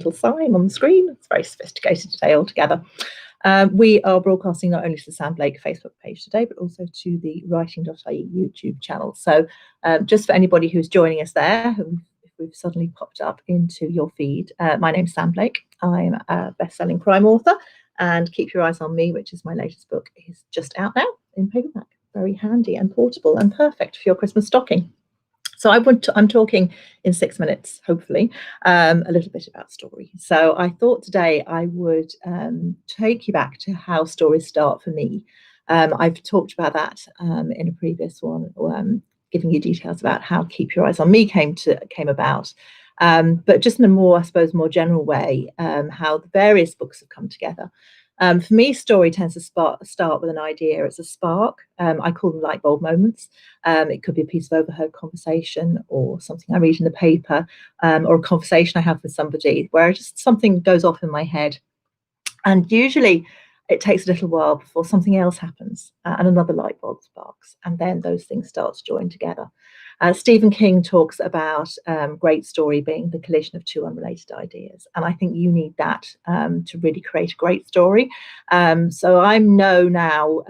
little sign on the screen. It's very sophisticated today altogether. We are broadcasting not only to the Sam Blake Facebook page today, but also to the writing.ie YouTube channel. So just for anybody who's joining us there, if we've suddenly popped up into your feed, my name's Sam Blake. I'm a best-selling crime author, and Keep Your Eyes on Me, which is my latest book, is just out now in paperback. Very handy and portable and perfect for your Christmas stocking. So I'm talking in 6 minutes, hopefully, a little bit about story. So I thought today I would take you back to how stories start for me. I've talked about that in a previous one, giving you details about how Keep Your Eyes on Me came about. But just in a more, I suppose, more general way, how the various books have come together. For me, story tends to start with an idea. It's a spark. I call them light bulb moments. It could be a piece of overheard conversation, or something I read in the paper, or a conversation I have with somebody where just something goes off in my head. And usually it takes a little while before something else happens, and another light bulb sparks, and then those things start to join together. Stephen King talks about great story being the collision of two unrelated ideas, and I think you need that to really create a great story. So I'm known now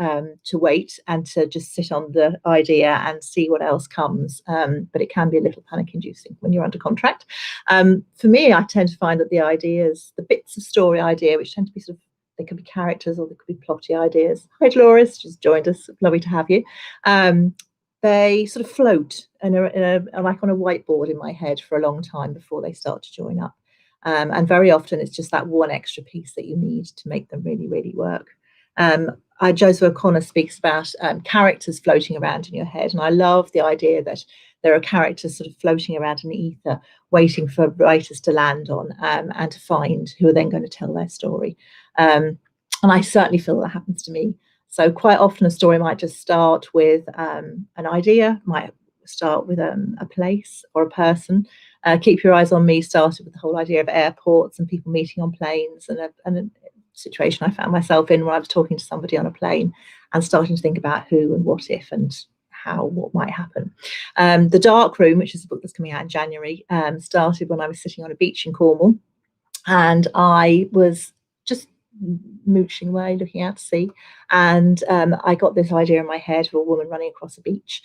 to wait and to just sit on the idea and see what else comes, but it can be a little panic-inducing when you're under contract. For me, I tend to find that the ideas, the bits of story idea, which tend to be sort of, they could be characters or they could be plotty ideas. Hi, Dolores, just joined us. Lovely to have you. They sort of float and are like on a whiteboard in my head for a long time before they start to join up. And very often it's just that one extra piece that you need to make them really, really work. Joseph O'Connor speaks about characters floating around in your head. And I love the idea that there are characters sort of floating around in the ether, waiting for writers to land on and to find who are then going to tell their story. And I certainly feel that happens to me. So quite often a story might just start with an idea, might start with a place or a person. Keep Your Eyes on Me started with the whole idea of airports and people meeting on planes, and a situation I found myself in where I was talking to somebody on a plane and starting to think about who and what if and what might happen. The Dark Room, which is a book that's coming out in January, started when I was sitting on a beach in Cornwall, and I was just mooching away, looking out to sea, and I got this idea in my head of a woman running across a beach,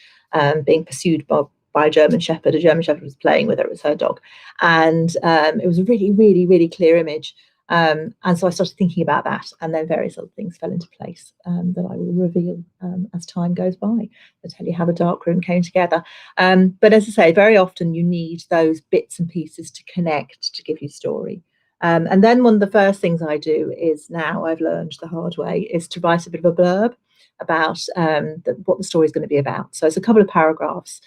being pursued by a German Shepherd. A German Shepherd was playing with her; it was her dog, and it was a really, really, really clear image. And so I started thinking about that, and then various other things fell into place that I will reveal as time goes by. I'll tell you how the Dark Room came together. But as I say, very often you need those bits and pieces to connect to give you story. And then one of the first things I do is, now I've learned the hard way, is to write a bit of a blurb about what the story is going to be about. So it's a couple of paragraphs,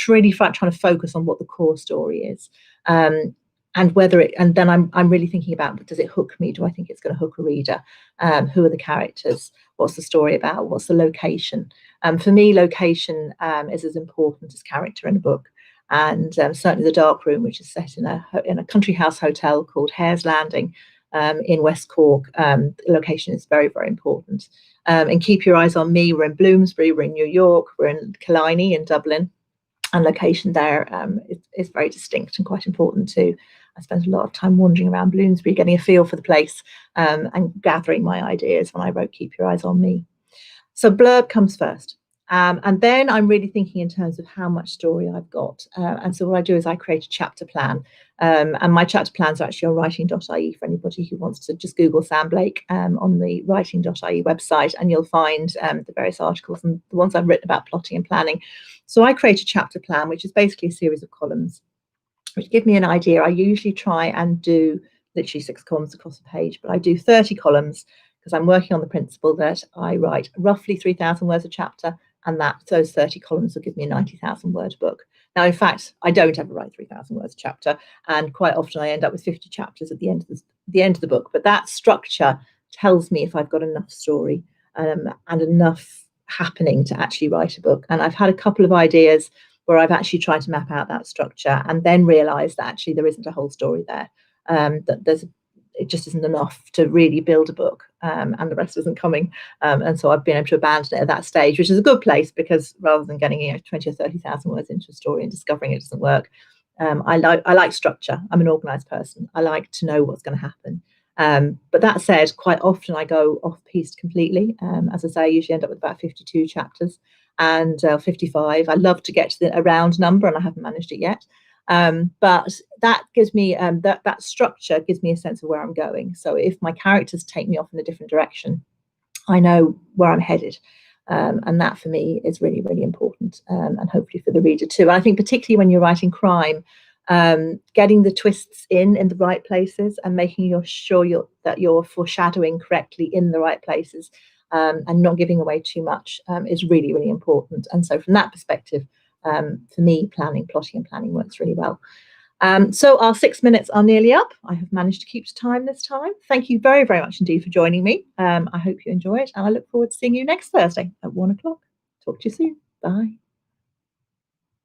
really trying to focus on what the core story is, and whether it. And then I'm really thinking about, does it hook me? Do I think it's going to hook a reader? Who are the characters? What's the story about? What's the location? For me, location is as important as character in a book. And certainly the Dark Room, which is set in a country house hotel called Hare's Landing in West Cork. The location is very, very important. And Keep Your Eyes on Me, we're in Bloomsbury, we're in New York, we're in Killiney in Dublin, and location there is very distinct and quite important too. I spent a lot of time wandering around Bloomsbury, getting a feel for the place, and gathering my ideas when I wrote Keep Your Eyes on Me. So blurb comes first. And then I'm really thinking in terms of how much story I've got. And so what I do is I create a chapter plan. And my chapter plans are actually on writing.ie for anybody who wants to just Google Sam Blake on the writing.ie website, and you'll find the various articles and the ones I've written about plotting and planning. So I create a chapter plan, which is basically a series of columns, which give me an idea. I usually try and do literally 6 columns across a page, but I do 30 columns because I'm working on the principle that I write roughly 3,000 words a chapter, and that those 30 columns will give me a 90,000 word book. Now, in fact, I don't ever write 3,000 words a chapter, and quite often I end up with 50 chapters at the end of the book. But that structure tells me if I've got enough story and enough happening to actually write a book. And I've had a couple of ideas where I've actually tried to map out that structure and then realised that actually there isn't a whole story there. That it just isn't enough to really build a book, and the rest isn't coming. And so I've been able to abandon it at that stage, which is a good place, because rather than getting 20 or 30,000 words into a story and discovering it doesn't work, I like structure. I'm an organized person. I like to know what's going to happen. But that said, quite often I go off piste completely. As I say, I usually end up with about 52 chapters and 55. I love to get to a round number, and I haven't managed it yet. But that gives me that structure gives me a sense of where I'm going. So if my characters take me off in a different direction, I know where I'm headed. And that for me is really, really important, and hopefully for the reader too. I think particularly when you're writing crime, getting the twists in the right places and making sure that you're foreshadowing correctly in the right places, and not giving away too much, is really, really important. And so from that perspective, for me, plotting and planning works really well. So our 6 minutes are nearly up. I have managed to keep to time this time. Thank you very, very much indeed for joining me. I hope you enjoy it, and I look forward to seeing you next Thursday at 1 o'clock. Talk to you soon. Bye.